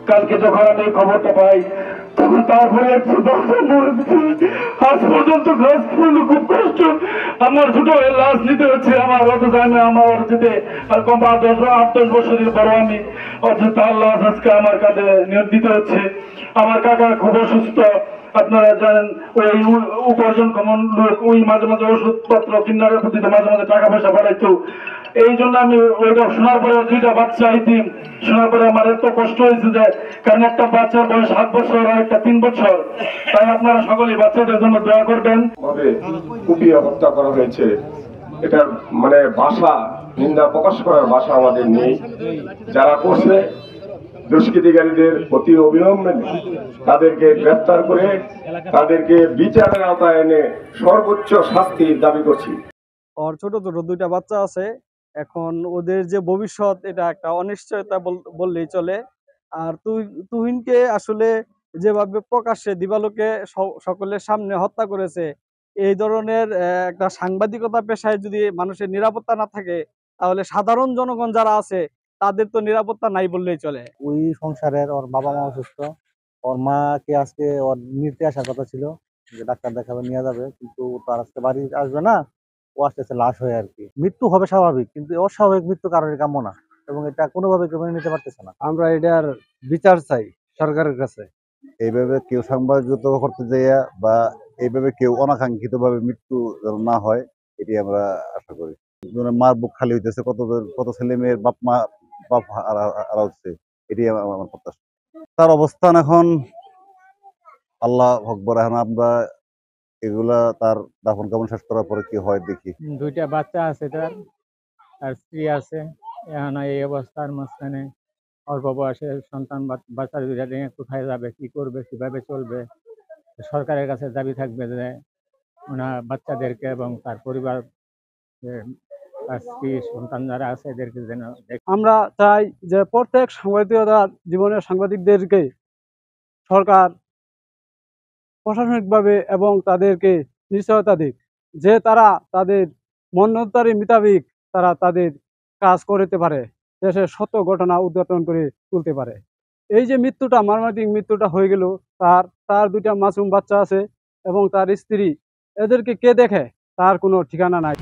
কালকে যখন আমি খবরটা পাই তখন তারপরে আজ পর্যন্ত খুব কষ্ট। আমার ছোট লাশ নিতে হচ্ছে, আমার অথচ আমি আমার যেতে আর কম 8-10 বছরের বড় আমি, অথচ তার লাশ আজকে আমার কাছে দিতে হচ্ছে। আমার কাকা খুব অসুস্থ, আপনারা জানেন। ওই উপার্জন কমন লোক, ওই মাঝে মাঝে ওষুধপত্র কিনার প্রতি মাঝে মাঝে টাকা পয়সা পাঠাইতো। এই জন্য আমি ওইটা শোনার পরে 2টা বাচ্চা আইতিম শোনার পরে আমার এত কষ্ট হয়েছে যে, কারণ একটা বাচ্চার বয়স 7 বছর আর একটা 3 বছর। তাই আপনারা সকলেই বাচ্চাদের জন্য দোয়া করবেন। কুপিয়ে হত্যা করা হয়েছে, এটার মানে ভাষা, নিন্দা প্রকাশ করার ভাষা আমাদের নেই। যারা করছে দুষ্কৃতিকারীদের অতি অবিলম্বে তাদেরকে গ্রেফতার করে তাদেরকে বিচারের আওতায় এনে সর্বোচ্চ শাস্তির দাবি করছি। ওর ছোট ছোট 2টা বাচ্চা আছে, এখন ওদের যে ভবিষ্যৎ এটা একটা অনিশ্চয়তা বললেই চলে। আর তুহিনকে আসলে যেভাবে প্রকাশ্যে দিবালোকে সকলের সামনে হত্যা করেছে, এই ধরনের একটা সাংবাদিকতা পেশায় যদি মানুষের নিরাপত্তা না থাকে, তাহলে সাধারণ জনগণ যারা আছে তাদের তো নিরাপত্তা নাই বললেই চলে। ওই সংসারের ওর বাবা মা অসুস্থ, ওর মাকে আজকে ওর নিতে আসার কথা ছিল যে ডাক্তার দেখাবে নিয়ে যাবে, কিন্তু তার আজকে বাড়ি আসবে না, ও আসতেছে লাশ হয়ে আর কি। মৃত্যু হবে স্বাভাবিক, কিন্তু অস্বাভাবিক মৃত্যু কারোর কাম্য না, এবং এটা কোনোভাবে কেউ মেনে নিতে পারতেছে না। আমরা এটার বিচার চাই সরকারের কাছে। এইভাবে কেউ সাংবাদিকতা করতে যাইয়া বা এইভাবে কেউ অনাকাঙ্ক্ষিত ভাবে মৃত্যু যেন না হয়, এটি আমরা আশা করি। মার বুক খালি হইতেছে, কত ছেলে মেয়ের বাপ হারা হচ্ছে, এটি আমার প্রত্যাশা। তার অবস্থান এখন আল্লাহ আকবার। এখন আমরা এগুলা তার দাফন কাফন শেষ করার পরে কি হয় দেখি। 2টা বাচ্চা আছে, তার স্ত্রী আছে। এখন এই অবস্থার মাঝখানে অল্প বয়সের সন্তান বাচ্চা 2টা নিয়ে কোথায় যাবে, কি করবে, কিভাবে চলবে? সরকারের কাছে দাবি থাকবে যে ওনার বাচ্চাদেরকে এবং তার পরিবার, তার স্ত্রী সন্তান যারা আছে এদেরকে যেন। আমরা চাই যে প্রত্যেক সাংবাদিকতার জীবনের সাংবাদিকদেরকে সরকার প্রশাসনিকভাবে এবং তাদেরকে নিশ্চয়তা দিক যে তারা তাদের মন্বন্তরী মোতাবেক তারা তাদের কাজ করতে পারে, দেশের সত্য ঘটনা উদ্ঘাটন করে তুলতে পারে। এই যে মৃত্যুটা, মর্মান্তিক মৃত্যুটা হয়ে গেল, তার 2টা মাসুম বাচ্চা আছে এবং তার স্ত্রী, এদেরকে কে দেখে তার কোনো ঠিকানা নাই।